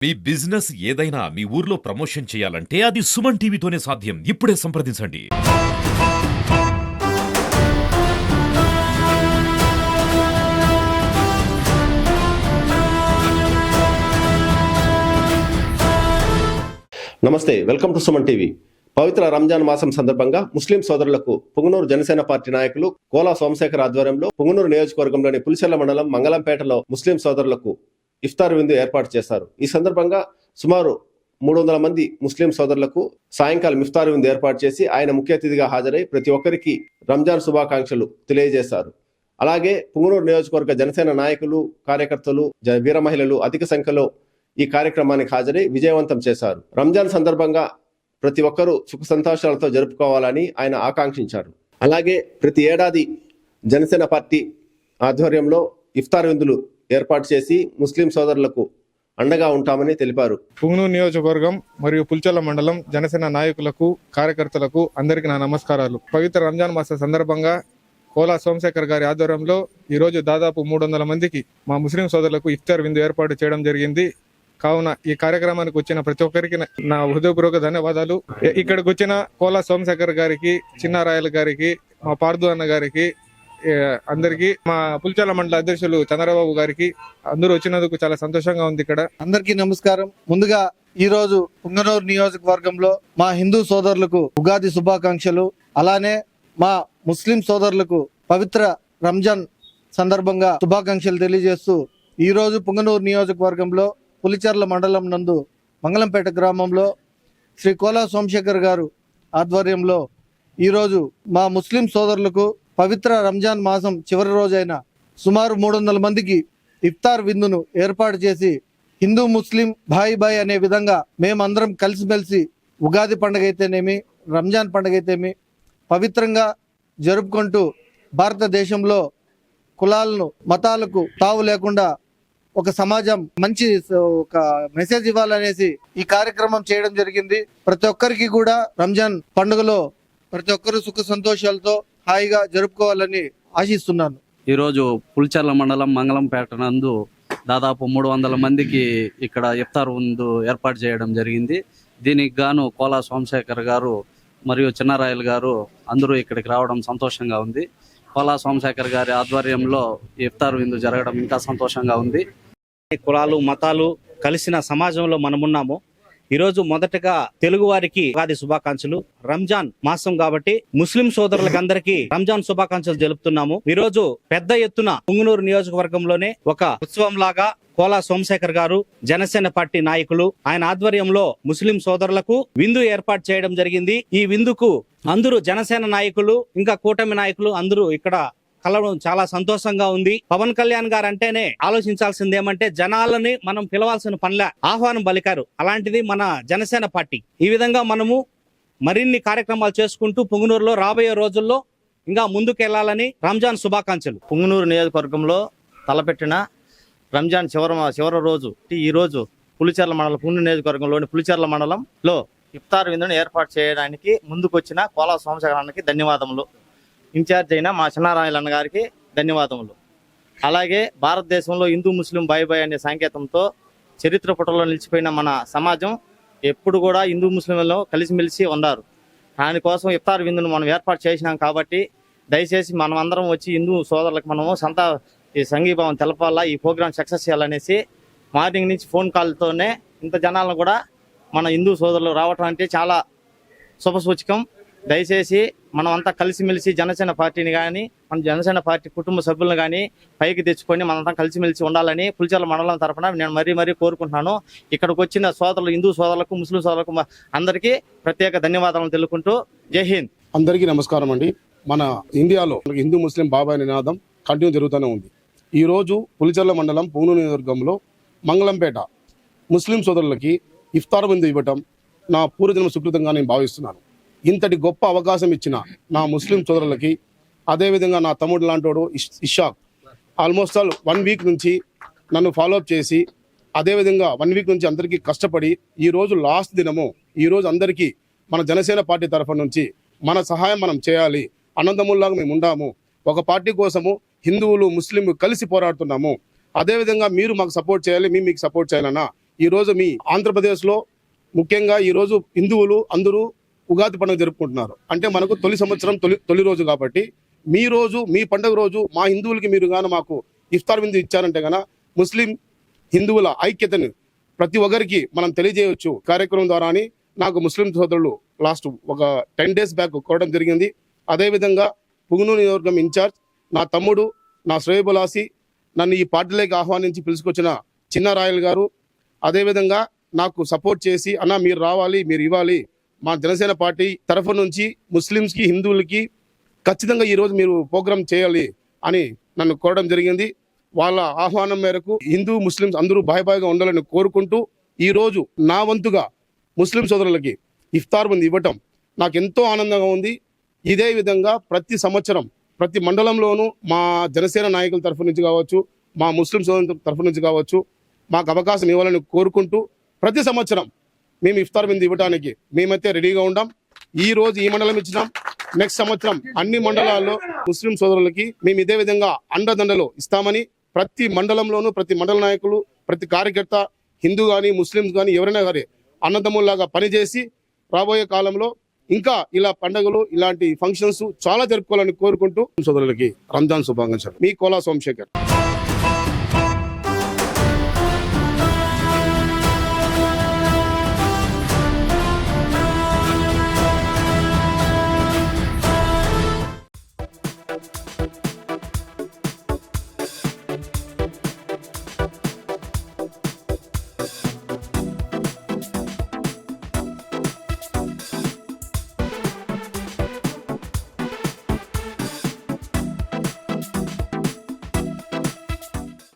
మీ business ఏదైనా మీ ఊర్లో promotion చేయాలంటే అది సుమన్ టీవీతోనే సాధ్యం. ఇప్పుడే సంప్రదించండి. నమస్తే, వెల్కమ్ టు సుమన్ టీవీ. పవిత్ర రంజాన్ మాసం సందర్భంగా ముస్లిం సోదరులకు పుంగనూరు జనసేన పార్టీ నాయకులు కోలా సోమశేఖర్ ఆధ్వర్యంలో పుంగనూరు నియోజకవర్గంలోని పులిచెర్ల మండలం మంగళంపేటలో ముస్లిం సోదరులకు ఇఫ్తార్ విందు ఏర్పాటు చేశారు. ఈ సందర్భంగా సుమారు 300 మంది ముస్లిం సోదరులకు సాయంకాలం ఇఫ్తార్ విందు ఏర్పాటు చేసి ఆయన ముఖ్య అతిథిగా హాజరై ప్రతి ఒక్కరికి రంజాన్ శుభాకాంక్షలు తెలియజేశారు. అలాగే పుంగనూరు నియోజకవర్గ జనసేన నాయకులు, కార్యకర్తలు, వీర మహిళలు అధిక సంఖ్యలో ఈ కార్యక్రమానికి హాజరై విజయవంతం చేశారు. రంజాన్ సందర్భంగా ప్రతి ఒక్కరూ సుఖ సంతోషాలతో జరుపుకోవాలని ఆయన ఆకాంక్షించారు. అలాగే ప్రతి ఏడాది జనసేన పార్టీ ఆధ్వర్యంలో ఇఫ్తార్ విందులు ఏర్పాటు చేసి ముస్లిం సోదరులకు అండగా ఉంటామని తెలిపారు. పుంగనూరు నియోజకవర్గం మరియు పులిచెర్ల మండలం జనసేన నాయకులకు, కార్యకర్తలకు అందరికీ నా నమస్కారాలు. పవిత్ర రంజాన్ మాస సందర్భంగా కోలా సోమశేఖర్ గారి ఆధ్వర్యంలో ఈరోజు దాదాపు 300 మందికి మా ముస్లిం సోదరులకు ఇఫ్తార్ విందు ఏర్పాటు చేయడం జరిగింది. కావున ఈ కార్యక్రమానికి వచ్చిన ప్రతి ఒక్కరికి నా హృదయపూర్వక ధన్యవాదాలు. ఇక్కడికి వచ్చిన కోలా సోమశేఖర్ గారికి, చిన్నారాయల గారికి, మా పార్దు అన్న గారికి, అందరికి, మా పులిచెర్ల మండల అధ్యక్షులు చంద్రబాబు గారికి అందరూ వచ్చినందుకు చాలా సంతోషంగా ఉంది. ఇక్కడ అందరికీ నమస్కారం. ముందుగా ఈ రోజు పుంగనూరు నియోజకవర్గంలో మా హిందూ సోదరులకు ఉగాది శుభాకాంక్షలు, అలానే మా ముస్లిం సోదరులకు పవిత్ర రంజాన్ సందర్భంగా శుభాకాంక్షలు తెలియజేస్తూ ఈ రోజు పుంగనూరు నియోజకవర్గంలో పులిచెర్ల మండలం నందు మంగళంపేట గ్రామంలో శ్రీ కోలా సోమశేఖర్ గారు ఆధ్వర్యంలో ఈరోజు మా ముస్లిం సోదరులకు పవిత్ర రంజాన్ మాసం చివరి రోజైన సుమారు 300 మందికి ఇఫ్తార్ విందును ఏర్పాటు చేసి హిందూ ముస్లిం భాయ్ భాయ్ అనే విధంగా మేమందరం కలిసిమెలిసి ఉగాది పండుగ అయితేనేమి, రంజాన్ పండుగ అయితేమి పవిత్రంగా జరుపుకుంటూ భారతదేశంలో కులాలను, మతాలకు తావు లేకుండా ఒక సమాజం మంచి ఒక మెసేజ్ ఇవ్వాలనేసి ఈ కార్యక్రమం చేయడం జరిగింది. ప్రతి ఒక్కరికి కూడా రంజాన్ పండుగలో ప్రతి ఒక్కరు సుఖ సంతోషాలతో హాయిగా జరుపుకోవాలని ఆశిస్తున్నాను. ఈరోజు పులిచెర్ల మండలం మంగళంపేట నందు దాదాపు 300 మందికి ఇక్కడ ఇఫ్తార్ విందు ఏర్పాటు చేయడం జరిగింది. దీనికి గాను కోలా సోమశేఖర్ గారు మరియు చిన్నారాయలు గారు అందరూ ఇక్కడికి రావడం సంతోషంగా ఉంది. కోలా సోమశేఖర్ గారి ఆధ్వర్యంలో ఇఫ్తార్ విందు జరగడం ఇంకా సంతోషంగా ఉంది. కులాలు, మతాలు కలిసిన సమాజంలో మనమున్నాము. ఈరోజు మొదటగా తెలుగు వారికి ఉగాది శుభాకాంక్షలు. రంజాన్ మాసం కాబట్టి ముస్లిం సోదరులకు అందరికీ రంజాన్ శుభాకాంక్షలు తెలుపుతున్నాము. ఈరోజు పెద్ద ఎత్తున పుంగనూరు నియోజకవర్గంలోనే ఒక ఉత్సవం లాగా కోలా సోమశేఖర్ గారు, జనసేన పార్టీ నాయకులు, ఆయన ఆధ్వర్యంలో ముస్లిం సోదరులకు విందు ఏర్పాటు చేయడం జరిగింది. ఈ విందుకు అందరూ జనసేన నాయకులు, ఇంకా కూటమి నాయకులు అందరూ ఇక్కడ కలవడం చాలా సంతోషంగా ఉంది. పవన్ కళ్యాణ్ గారు అంటేనే ఆలోచించాల్సింది ఏమంటే జనాలని మనం పిలవాల్సిన పనిలే, ఆహ్వానం పలికారు. అలాంటిది మన జనసేన పార్టీ. ఈ విధంగా మనము మరిన్ని కార్యక్రమాలు చేసుకుంటూ పుంగనూరులో రాబోయే రోజుల్లో ఇంకా ముందుకెళ్లాలని రంజాన్ శుభాకాంక్షలు. పుంగనూరు నియోజకవర్గంలో తలపెట్టిన రంజాన్ చివరి రోజు ఈ రోజు పులిచెర్ల మండలం, పుంగనూరు నియోజకవర్గంలోని పులిచెర్ల మండలంలో ఇఫ్తార్ విందును ఏర్పాటు చేయడానికి ముందుకొచ్చిన కోలా సోమశేఖరానికి ధన్యవాదములు. ఇన్ఛార్జ్ అయిన మా చిన్నారాయలన్న గారికి ధన్యవాదములు. అలాగే భారతదేశంలో హిందూ ముస్లిం బాయ్ బాయ్ అనే సంకేతంతో చరిత్ర పుటల్లో నిలిచిపోయిన మన సమాజం ఎప్పుడు కూడా హిందూ ముస్లింలలో కలిసిమెలిసి ఉన్నారు. దానికోసం ఇఫ్తార్ విందును మనం ఏర్పాటు చేసినాం కాబట్టి దయచేసి మనం అందరం వచ్చి హిందూ సోదరులకు మనము ఈ సంఘీభావం తెలపాలా, ఈ ప్రోగ్రాం సక్సెస్ చేయాలనేసి మార్నింగ్ నుంచి ఫోన్ కాల్తోనే ఇంత జనాలను కూడా మన హిందూ సోదరులు రావటం అంటే చాలా శుభసూచకం. దయచేసి మనం అంతా కలిసిమెలిసి జనసేన పార్టీని కానీ, మన జనసేన పార్టీ కుటుంబ సభ్యులను కానీ పైకి తెచ్చుకొని మనంతా కలిసిమెలిసి ఉండాలని పులిచెర్ల మండలం తరఫున నేను మరీ కోరుకుంటున్నాను. ఇక్కడికి వచ్చిన సోదరులు, హిందూ సోదరులకు, ముస్లిం సోదరులకు అందరికీ ప్రత్యేక ధన్యవాదాలు తెలుపుకుంటూ జై హింద్. అందరికీ నమస్కారం అండి. మన ఇండియాలో హిందూ ముస్లిం బాబాయ్ నినాదం కంటిన్యూ జరుగుతూనే ఉంది. ఈరోజు పులిచెర్ల మండలం పుంగనూరు నియోజకవర్గంలో మంగళంపేట ముస్లిం సోదరులకి ఇఫ్తార్ విందు ఇవ్వటం నా పూర్వజన్మ సుకృతంగా నేను భావిస్తున్నాను. ఇంతటి గొప్ప అవకాశం ఇచ్చిన నా ముస్లిం సోదరులకి, అదేవిధంగా నా తమ్ముడు లాంటోడు ఇషాక్ ఆల్మోస్ట్ ఆల్ 1 వీక్ నుంచి నన్ను ఫాలోఅప్ చేసి, అదేవిధంగా 1 వీక్ నుంచి అందరికీ కష్టపడి ఈరోజు లాస్ట్ దినము, ఈరోజు అందరికీ మన జనసేన పార్టీ తరఫు నుంచి మన సహాయం మనం చేయాలి, అనంతముల్లాగా మేము ఉండాము, ఒక పార్టీ కోసము హిందువులు ముస్లింలు కలిసి పోరాడుతున్నాము, అదేవిధంగా మీరు మాకు సపోర్ట్ చేయాలి, మేము మీకు సపోర్ట్ చేయాలన్నా ఈ రోజు మీ ఆంధ్రప్రదేశ్లో ముఖ్యంగా ఈ రోజు హిందువులు అందరూ ఉగాది పండుగ జరుపుకుంటున్నారు. అంటే మనకు తొలి సంవత్సరం తొలి రోజు కాబట్టి మీ రోజు, మీ పండుగ రోజు మా హిందువులకి మీరు గాన మాకు ఇఫ్తార్ విందు ఇచ్చారంటే గన ముస్లిం హిందువుల ఐక్యతను ప్రతి ఒక్కరికి మనం తెలియజేయవచ్చు కార్యక్రమం ద్వారా అని నాకు ముస్లిం సోదరులు లాస్ట్ ఒక 10 days బ్యాక్ కోరడం జరిగింది. అదేవిధంగా పుంగనూరు నియోజకవర్గం ఇన్ఛార్జ్ నా తమ్ముడు, నా శ్రేయబులాసి, నన్ను ఈ పార్టీలోకి ఆహ్వానించి పిలుచుకొచ్చిన చిన్నారాయలు గారు, అదేవిధంగా నాకు సపోర్ట్ చేసి అన్న మీరు రావాలి, మీరు ఇవ్వాలి, మా జనసేన పార్టీ తరఫు నుంచి ముస్లిమ్స్కి హిందువులకి ఖచ్చితంగా ఈరోజు మీరు ప్రోగ్రామ్ చేయాలి అని నన్ను కోరడం జరిగింది. వాళ్ళ ఆహ్వానం మేరకు హిందూ ముస్లిమ్స్ అందరూ బాయిగా ఉండాలని కోరుకుంటూ ఈరోజు నా వంతుగా ముస్లిం సోదరులకి ఇఫ్తార్ విందు ఇవ్వటం నాకు ఎంతో ఆనందంగా ఉంది. ఇదే విధంగా ప్రతి సంవత్సరం ప్రతి మండలంలోనూ మా జనసేన నాయకుల తరఫు నుంచి కావచ్చు, మా ముస్లిం సోదరుల తరఫు నుంచి కావచ్చు మాకు అవకాశం ఇవ్వాలని కోరుకుంటూ ప్రతి సంవత్సరం మేము ఇఫ్తార్ విందు ఇవ్వడానికి మేమైతే రెడీగా ఉంటాం. ఈ రోజు ఈ మండలం ఇచ్చినాం, నెక్స్ట్ సంవత్సరం అన్ని మండలాల్లో ముస్లిం సోదరులకి మేము ఇదే విధంగా అండదండలు ఇస్తామని ప్రతి మండలంలోనూ ప్రతి మండల నాయకులు, ప్రతి కార్యకర్త, హిందూ కానీ ముస్లింస్ కానీ ఎవరైనా కానీ అన్నదమ్ముల్లాగా పనిచేసి రాబోయే కాలంలో ఇంకా ఇలా పండుగలు, ఇలాంటి ఫంక్షన్స్ చాలా జరుపుకోవాలని కోరుకుంటూ సోదరులకి రంజాన్ శుభాకాంక్షలు. మీ కోలా సోమశేఖర్.